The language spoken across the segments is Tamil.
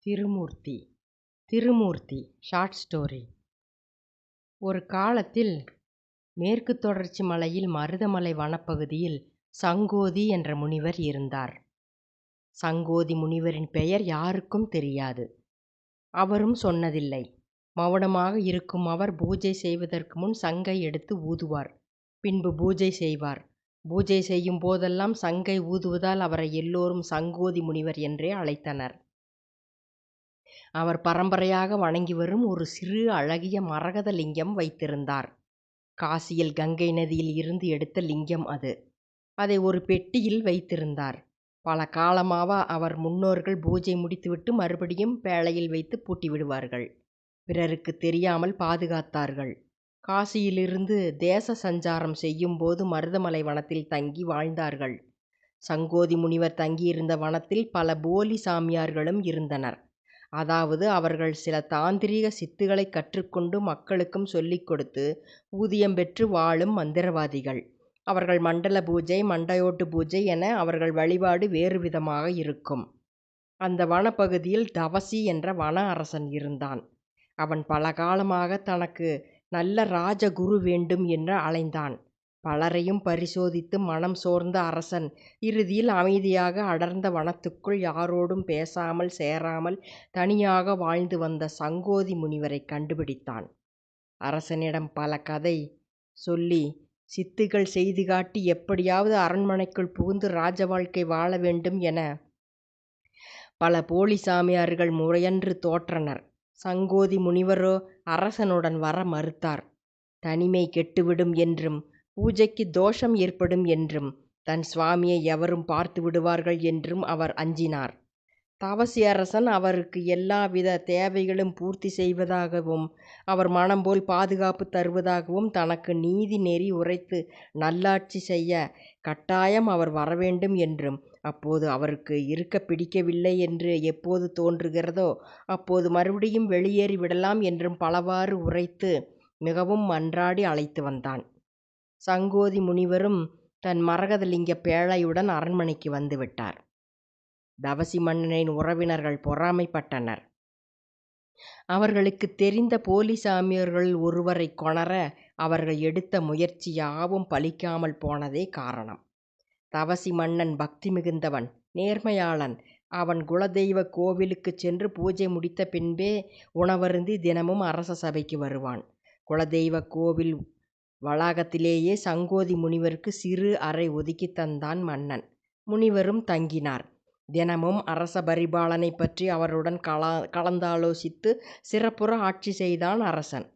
திருமூர்த்தி. Thirumurthy short story. ஒரு காலத்தில் மேற்கு தொடர்ச்சி மலையில் மருதமலை வனப்பகுதியில் சங்கோதி என்ற முனிவர் இருந்தார். சங்கோதி முனிவரின் பெயர் யாருக்கும் தெரியாது. அவரும் சொன்னதில்லை. மௌனமாக இருக்கும் அவர் பூஜை செய்வதற்கு முன் சங்கை எடுத்து ஊதுவார். பின்பு பூஜை செய்வார். பூஜை செய்யும் போதெல்லாம் சங்கை ஊதுவதால் அவரை எல்லோரும் சங்கோதி முனிவர் என்றே அழைத்தனர். அவர் பரம்பரையாக வணங்கி வரும் ஒரு சிறு அழகிய மரகத லிங்கம் வைத்திருந்தார். காசியில் கங்கை நதியில் இருந்து எடுத்த லிங்கம் அது. அதை ஒரு பெட்டியில் வைத்திருந்தார். பல காலமாக அவர் முன்னோர்கள் பூஜை முடித்துவிட்டு மறுபடியும் பேழையில் வைத்து பூட்டி விடுவார்கள். பிறருக்கு தெரியாமல் பாதுகாத்தார்கள். காசியிலிருந்து தேச சஞ்சாரம் செய்யும் போது மருதமலை வனத்தில் தங்கி வாழ்ந்தார்கள். சங்கோதி முனிவர் தங்கியிருந்த வனத்தில் பல போலி சாமியார்களும் இருந்தனர். அதாவது அவர்கள் சில தாந்திரீக சித்துக்களை கற்றுக்கொண்டு மக்களுக்கும் சொல்லிக் கொடுத்து ஊதியம் பெற்று வாழும் மந்திரவாதிகள். அவர்கள் மண்டல பூஜை, மண்டையோட்டு பூஜை என அவர்கள் வழிபாடு வேறு விதமாக இருக்கும். அந்த வனப்பகுதியில் தவசி என்ற வன அரசன் இருந்தான். அவன் பல காலமாக தனக்கு நல்ல ராஜகுரு வேண்டும் என்று அலைந்தான். பலரையும் பரிசோதித்து மனம் சோர்ந்த அரசன் இறுதியில் அமைதியாக அடர்ந்த வனத்துக்குள் யாரோடும் பேசாமல் சேராமல் தனியாக வாழ்ந்து வந்த சங்கோதி முனிவரை கண்டுபிடித்தான். அரசனிடம் பல கதை சொல்லி சித்துகள் செய்து காட்டி எப்படியாவது அரண்மனைக்குள் புகுந்து ராஜ வாழ்க்கை வாழ வேண்டும் என பல போலி சாமியார்கள் முறையன்று தோற்றனர். சங்கோதி முனிவரோ அரசனுடன் வர மறுத்தார். தனிமை கெட்டுவிடும் என்றும் பூஜைக்கு தோஷம் ஏற்படும் என்றும் தன் சுவாமியை எவரும் பார்த்து விடுவார்கள் என்றும் அவர் அஞ்சினார். தவசி அரசன் அவருக்கு எல்லாவித தேவைகளும் பூர்த்தி செய்வதாகவும் அவர் மனம் போல் பாதுகாப்பு தருவதாகவும் தனக்கு நீதி நெறி உரைத்து நல்லாட்சி செய்ய கட்டாயம் அவர் வரவேண்டும் என்றும் அப்போது அவருக்கு இருக்க பிடிக்கவில்லை என்று எப்போது தோன்றுகிறதோ அப்போது மறுபடியும் வெளியேறி விடலாம் என்றும் பலவாறு உரைத்து மிகவும் மன்றாடி அழைத்து வந்தான். சங்கோதி முனிவரும் தன் மரகதலிங்க பேழையுடன் அரண்மனைக்கு வந்துவிட்டார். தவசி மன்னனின் உறவினர்கள் பொறாமைப்பட்டனர். அவர்களுக்கு தெரிந்த போலி சாமியர்கள் ஒருவரை கொணர அவர்கள் எடுத்த முயற்சி யாவும் பலிக்காமல் போனதே காரணம். தவசி மன்னன் பக்தி மிகுந்தவன், நேர்மையாளன். அவன் குலதெய்வ கோவிலுக்கு சென்று பூஜை முடித்த பின்பே உணவருந்தி தினமும் அரச சபைக்கு வருவான். குலதெய்வ கோவில் வளாகத்திலேயே சங்கோதி முனிவருக்கு சிறு அறை ஒதுக்கி தந்தான் மன்னன். முனிவரும் தங்கினார். தினமும் அரச பரிபாலனை பற்றி அவருடன் கலந்தாலோசித்து சிறப்புற ஆட்சி செய்தான் அரசன்.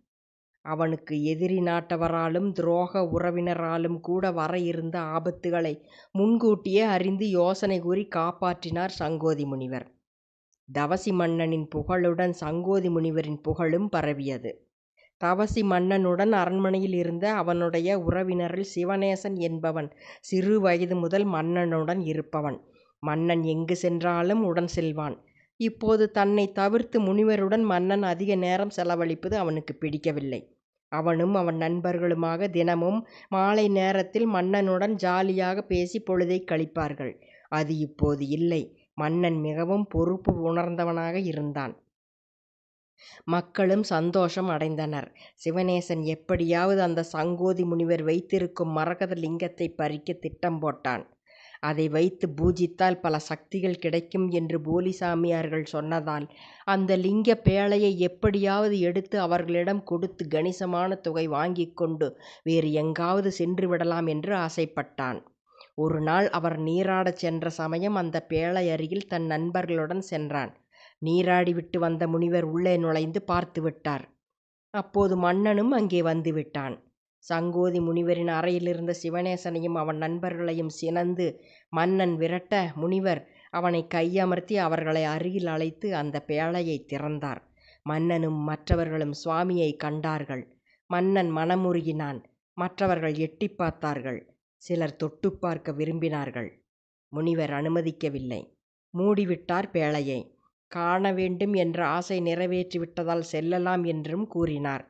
அவனுக்கு எதிரி நாட்டவராலும் துரோக உறவினராலும் கூட வர இருந்த ஆபத்துகளை முன்கூட்டியே அறிந்து யோசனை கூறி காப்பாற்றினார் சங்கோதி முனிவர். தவசி மன்னனின் புகழுடன் சங்கோதி முனிவரின் புகழும் பரவியது. தவசி மன்னனுடன் அரண்மனையில் இருந்த அவனுடைய உறவினரில் சிவநேசன் என்பவன் சிறு வயது முதல் மன்னனுடன் இருப்பவன். மன்னன் எங்கு சென்றாலும் உடன் செல்வான். இப்போது தன்னை தவிர்த்து முனிவருடன் மன்னன் அதிக நேரம் செலவழிப்பது அவனுக்கு பிடிக்கவில்லை. அவனும் அவன் நண்பர்களுமாக தினமும் மாலை நேரத்தில் மன்னனுடன் ஜாலியாக பேசி பொழுதை கழிப்பார்கள். அது இப்போது இல்லை. மன்னன் மிகவும் பொறுப்பு உணர்ந்தவனாக இருந்தான். மக்களும் சந்தோஷம் அடைந்தனர். சிவநேசன் எப்படியாவது அந்த சங்கோதி முனிவர் வைத்திருக்கும் மரகத லிங்கத்தை பறிக்க திட்டம் போட்டான். அதை வைத்து பூஜித்தால் பல சக்திகள் கிடைக்கும் என்று போலி சாமியார்கள் சொன்னதால் அந்த லிங்க பேழையை எப்படியாவது எடுத்து அவர்களிடம் கொடுத்து கணிசமான தொகை வாங்கி கொண்டு வேறு எங்காவது சென்று விடலாம் என்று ஆசைப்பட்டான். ஒரு நாள் அவர் நீராடச் சென்ற சமயம் அந்த பேழை அருகில் தன் நண்பர்களுடன் சென்றான். நீராடிவிட்டு வந்த முனிவர் உள்ளே நுழைந்து பார்த்து விட்டார். அப்போது மன்னனும் அங்கே வந்து விட்டான். சங்கோதி முனிவரின் அறையிலிருந்த சிவநேசனையும் அவன் நண்பர்களையும் சினந்து மன்னன் விரட்ட முனிவர் அவனை கையமர்த்தி அவர்களை அருகில் அழைத்து அந்த பேழையை திறந்தார். மன்னனும் மற்றவர்களும் சுவாமியை கண்டார்கள். மன்னன் மனமுருகினான். மற்றவர்கள் எட்டி பார்த்தார்கள். சிலர் தொட்டு பார்க்க விரும்பினார்கள். முனிவர் அனுமதிக்கவில்லை. மூடிவிட்டார் பேழையை. காண வேண்டும் என்ற ஆசை நிறைவேற்றிவிட்டதால் செல்லலாம் என்றும் கூறினார்.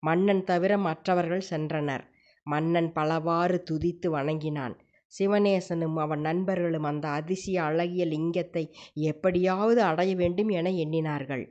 மன்னன் தவிர மற்றவர்கள் சென்றனர். மன்னன் பலவாறு துதித்து வணங்கினான். சிவநேசனும் அவன் நண்பர்களும் அந்த அதிசய அழகிய லிங்கத்தை எப்படியாவது அடைய வேண்டும் என எண்ணினார்கள்.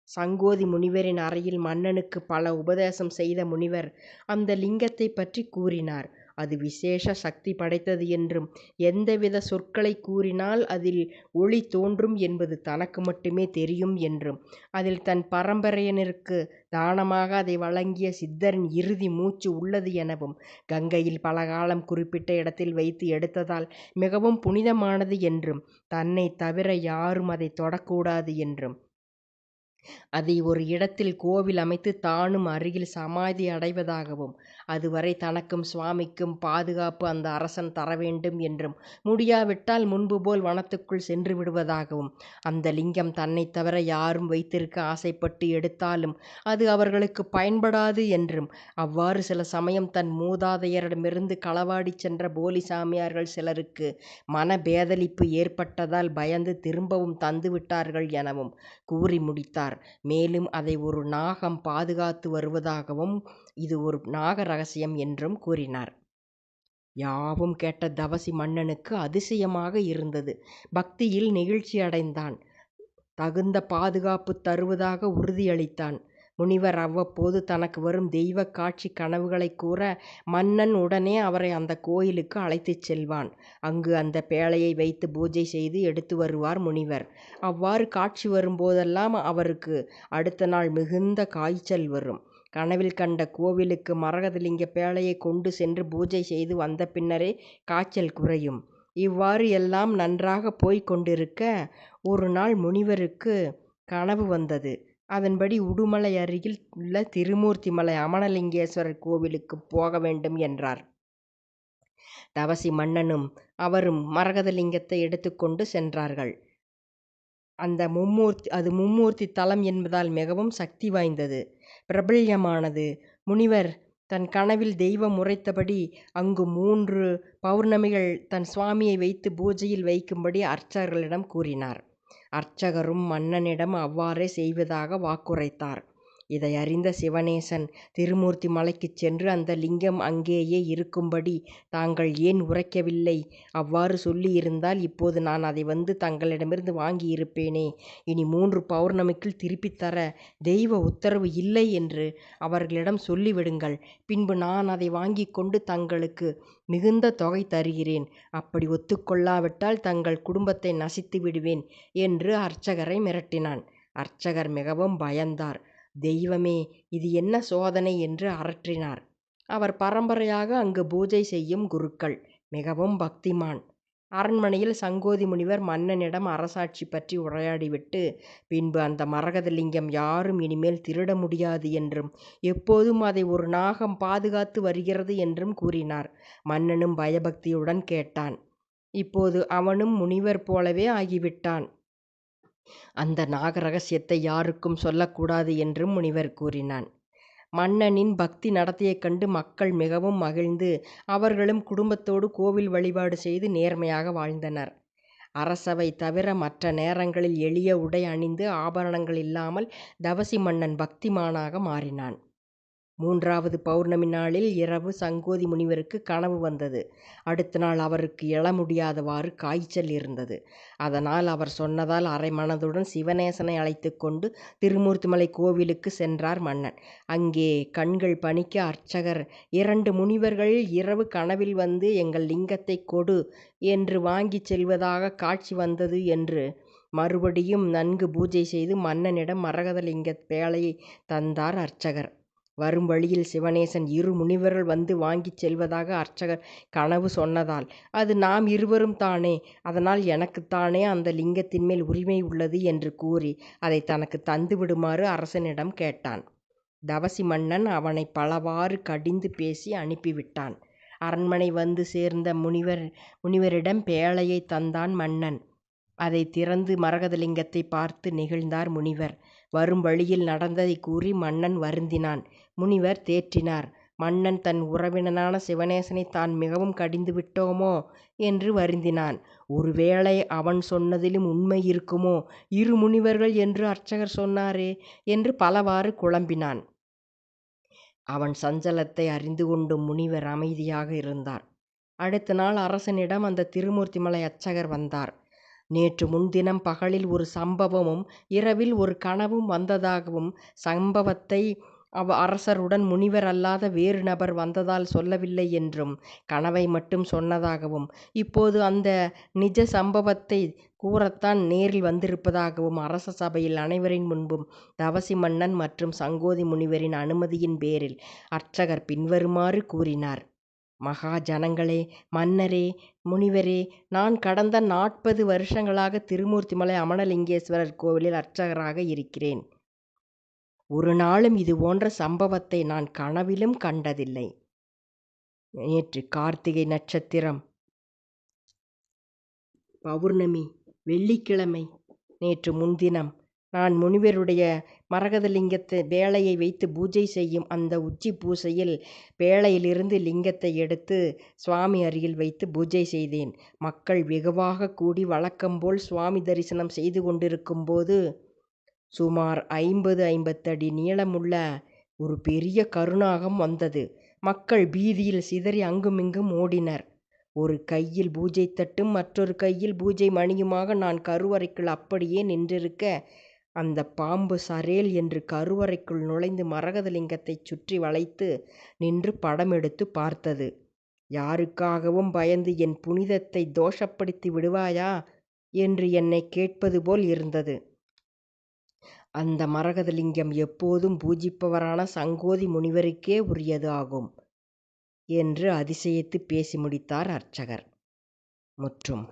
சங்கோதி முனிவரின் அறையில் மன்னனுக்கு பல உபதேசம் செய்த முனிவர் அந்த லிங்கத்தை பற்றி கூறினார். அது விசேஷ சக்தி படைத்தது என்றும், எந்தவித சொற்களை கூறினால் அதில் ஒளி தோன்றும் என்பது தனக்கு மட்டுமே தெரியும் என்றும், அதில் தன் பரம்பரையினருக்கு தானமாக அதை வழங்கிய சித்தரின் இறுதி மூச்சு உள்ளது எனவும், கங்கையில் பல காலம் குறிப்பிட்ட இடத்தில் வைத்து எடுத்ததால் மிகவும் புனிதமானது என்றும், தன்னை தவிர யாரும் அதை தொடக்கூடாது என்றும், அதை ஒரு இடத்தில் கோவில் அமைத்து தானும் அருகில் சமாதி அடைவதாகவும், அதுவரை தனக்கும் சுவாமிக்கும் பாதுகாப்பு அந்த அரசன் தர வேண்டும் என்றும், முடியாவிட்டால் முன்பு போல் வனத்துக்குள் சென்று விடுவதாகவும், அந்த லிங்கம் தன்னை தவிர யாரும் வைத்திருக்க ஆசைப்பட்டு எடுத்தாலும் அது அவர்களுக்கு பயன்படாது என்றும், அவ்வாறு சில சமயம் தன் மூதாதையரிடமிருந்து களவாடி சென்ற போலி சாமியார்கள் சிலருக்கு மனபேதலிப்பு ஏற்பட்டதால் பயந்து திரும்பவும் தந்துவிட்டார்கள் எனவும் கூறி முடித்தார். மேலும் அதை ஒரு நாகம் பாதுகாத்து வருவதாகவும், இது ஒரு நாக ரகசியம் என்றும் கூறினார். யாவும் கேட்ட தவசி மன்னனுக்கு அதிசயமாக இருந்தது. பக்தியில் நெகிழ்ச்சி அடைந்தான். தகுந்த பாதுகாப்பு தருவதாக உறுதியளித்தான். முனிவர் அவ்வப்போது தனக்கு வரும் தெய்வ காட்சி கனவுகளை கூற மன்னன் உடனே அவரை அந்த கோயிலுக்கு அழைத்துச் செல்வான். அங்கு அந்த பேழையை வைத்து பூஜை செய்து எடுத்து வருவார் முனிவர். அவ்வாறு காட்சி வரும்போதெல்லாம் அவருக்கு அடுத்த நாள் மிகுந்த காய்ச்சல் வரும். கனவில் கண்ட கோவிலுக்கு மரகதலிங்க பேழையை கொண்டு சென்று பூஜை செய்து வந்த பின்னரே காய்ச்சல் குறையும். இவ்வாறு எல்லாம் நன்றாக போய்க் கொண்டிருக்க ஒரு நாள் முனிவருக்கு கனவு வந்தது. அதன்படி உடுமலை அருகில் உள்ள திருமூர்த்திமலை அமனலிங்கேஸ்வரர் கோவிலுக்கு போக வேண்டும் என்றார். தவசி மன்னனும் அவரும் மரகதலிங்கத்தை எடுத்துக்கொண்டு சென்றார்கள். அது மும்மூர்த்தி தலம் என்பதால் மிகவும் சக்தி வாய்ந்தது, பிரபல்யமானது. முனிவர் தன் கனவில் தெய்வம் உரைத்தபடி அங்கு 3 பௌர்ணமிகள் தன் சுவாமியை வைத்து பூஜையில் வைக்கும்படி அர்ச்சகர்களிடம் கூறினார். அர்ச்சகரும் மன்னனிடம் அவ்வாறே செய்வதாக வாக்குரைத்தார். இதை அறிந்த சிவநேசன் திருமூர்த்தி மலைக்குச் சென்று அந்த லிங்கம் அங்கேயே இருக்கும்படி தாங்கள் ஏன் உரைக்கவில்லை? அவ்வாறு சொல்லியிருந்தால் இப்போது நான் அதை வந்து தங்களிடமிருந்து வாங்கியிருப்பேனே. இனி 3 பௌர்ணமிக்குள் திருப்பித் தர தெய்வ உத்தரவு இல்லை என்று அவர்களிடம் சொல்லிவிடுங்கள். பின்பு நான் அதை வாங்கி கொண்டு தங்களுக்கு மிகுந்த தொகை தருகிறேன். அப்படி ஒத்துக்கொள்ளாவிட்டால் தங்கள் குடும்பத்தை நசித்து விடுவேன் என்று அர்ச்சகரை மிரட்டினான். அர்ச்சகர் மிகவும் பயந்தார். தெய்வமே, இது என்ன சோதனை என்று அரற்றினார். அவர் பரம்பரையாக அங்கு பூஜை செய்யும் குருக்கள், மிகவும் பக்திமான். அரண்மனையில் சங்கோதி முனிவர் மன்னனிடம் அரசாட்சி பற்றி உரையாடிவிட்டு பின்பு அந்த மரகதலிங்கம் யாரும் இனிமேல் திருட முடியாது என்றும், எப்போதும் அதை ஒரு நாகம் பாதுகாத்து வருகிறது என்றும் கூறினார். மன்னனும் பயபக்தியுடன் கேட்டான். இப்போது அவனும் முனிவர் போலவே ஆகிவிட்டான். அந்த நாக ரகசியத்தை யாருக்கும் சொல்லக்கூடாது என்றும் முனிவர் கூறினான். மன்னனின் பக்தி நடத்தையைக் கண்டு மக்கள் மிகவும் மகிழ்ந்து அவர்களும் குடும்பத்தோடு கோவில் வழிபாடு செய்து நேர்மையாக வாழ்ந்தனர். அரசவை தவிர மற்ற நேரங்களில் எளிய உடை அணிந்து ஆபரணங்கள் இல்லாமல் தவசி மன்னன் பக்திமானாக மாறினான். 3வது பௌர்ணமி நாளில் இரவு சங்கோதி முனிவருக்கு கனவு வந்தது. அடுத்த நாள் அவருக்கு எழ முடியாதவாறு காய்ச்சல் இருந்தது. அதனால் அவர் சொன்னதால் அரை மனதுடன் சிவநேசனை அழைத்து கொண்டு திருமூர்த்திமலை கோவிலுக்கு சென்றார் மன்னன். அங்கே கண்கள் பணிக்க அர்ச்சகர் 2 முனிவர்கள் இரவு கனவில் வந்து எங்கள் லிங்கத்தை கொடு என்று வாங்கிச் செல்வதாக காட்சி வந்தது என்று மறுபடியும் நன்கு பூஜை செய்து மன்னனிடம் மரகதலிங்க பேழையை தந்தார் அர்ச்சகர். வரும் வழியில் சிவநேசன் 2 முனிவர்கள் வந்து வாங்கிச் செல்வதாக அர்ச்சகர் கனவு சொன்னதால், அது நாம் இருவரும் தானே, அதனால் எனக்குத்தானே அந்த லிங்கத்தின் மேல் உரிமை உள்ளது என்று கூறி அதை தனக்கு தந்து விடுமாறு அரசனிடம் கேட்டான். தவசி மன்னன் அவனை பலவாறு கடிந்து பேசி அனுப்பிவிட்டான். அரண்மனை வந்து சேர்ந்த முனிவரிடம் பேழையை தந்தான் மன்னன். அதை திறந்து மரகதலிங்கத்தை பார்த்து நெகிழ்ந்தார் முனிவர். வரும் வழியில் நடந்ததை கூறி மன்னன் வருந்தினான். முனிவர் தேற்றினார். மன்னன் தன் உறவினனான சிவநேசனை தான் மிகவும் கடிந்து விட்டோமோ என்று வருந்தினான். ஒருவேளை அவன் சொன்னதிலும் உண்மை இருக்குமோ? 2 முனிவர்கள் என்று அர்ச்சகர் சொன்னாரே என்று பலவாறு குழம்பினான். அவன் சஞ்சலத்தை அறிந்து கொண்டும் முனிவர் அமைதியாக இருந்தார். அடுத்த நாள் அரசனிடம் அந்த திருமூர்த்திமலை அர்ச்சகர் வந்தார். நேற்று முன்தினம் பகலில் ஒரு சம்பவமும் இரவில் ஒரு கனவும் வந்ததாகவும், சம்பவத்தை அரசருடன் முனிவர் அல்லாத வேறு நபர் வந்ததால் சொல்லவில்லை என்றும், கனவை மட்டும் சொன்னதாகவும், இப்போது அந்த நிஜ சம்பவத்தை கூறத்தான் நேரில் வந்திருப்பதாகவும் அரச சபையில் அனைவரின் முன்பும் தவசி மன்னன் மற்றும் சங்கோதி முனிவரின் அனுமதியின் பேரில் அர்ச்சகர் பின்வருமாறு கூறினார். மகா ஜனங்களே, மன்னரே, முனிவரே, நான் கடந்த 40 வருஷங்களாக திருமூர்த்திமலை அமனலிங்கேஸ்வரர் கோவிலில் அர்ச்சகராக இருக்கிறேன். ஒரு நாளும் இது போன்ற சம்பவத்தை நான் கனவிலும் கண்டதில்லை. நேற்று கார்த்திகை நட்சத்திரம், பௌர்ணமி, வெள்ளிக்கிழமை. நேற்று முன்தினம் நான் முனிவருடைய மரகதலிங்கத்தை வேலையை வைத்து பூஜை செய்யும் அந்த உச்சி பூசையில் வேலையிலிருந்து லிங்கத்தை எடுத்து சுவாமி அருகில் வைத்து பூஜை செய்தேன். மக்கள் வெகுவாக கூடி வழக்கம்போல் சுவாமி தரிசனம் செய்து கொண்டிருக்கும் போது சுமார் 50 அடி நீளமுள்ள ஒரு பெரிய கருநாகம் வந்தது. மக்கள் பீதியில் சிதறி அங்குமிங்கும் ஓடினர். ஒரு கையில் பூஜை தட்டும் மற்றொரு கையில் பூஜை மணியுமாக நான் கருவறைக்குள் அப்படியே நின்றிருக்க, அந்த பாம்பு சரேல் என்று கருவறைக்குள் நுழைந்து மரகதலிங்கத்தை சுற்றி வளைத்து நின்று படம் எடுத்து பார்த்தது. யாருக்காகவும் பயந்து என் புனிதத்தை தோஷப்படுத்தி விடுவாயா என்று என்னை கேட்பது போல் இருந்தது. அந்த மரகதலிங்கம் எப்போதும் பூஜிப்பவரான சங்கோதி முனிவருக்கே உரியது ஆகும் என்று அதிசயித்து பேசி முடித்தார் அர்ச்சகர். முற்றும்.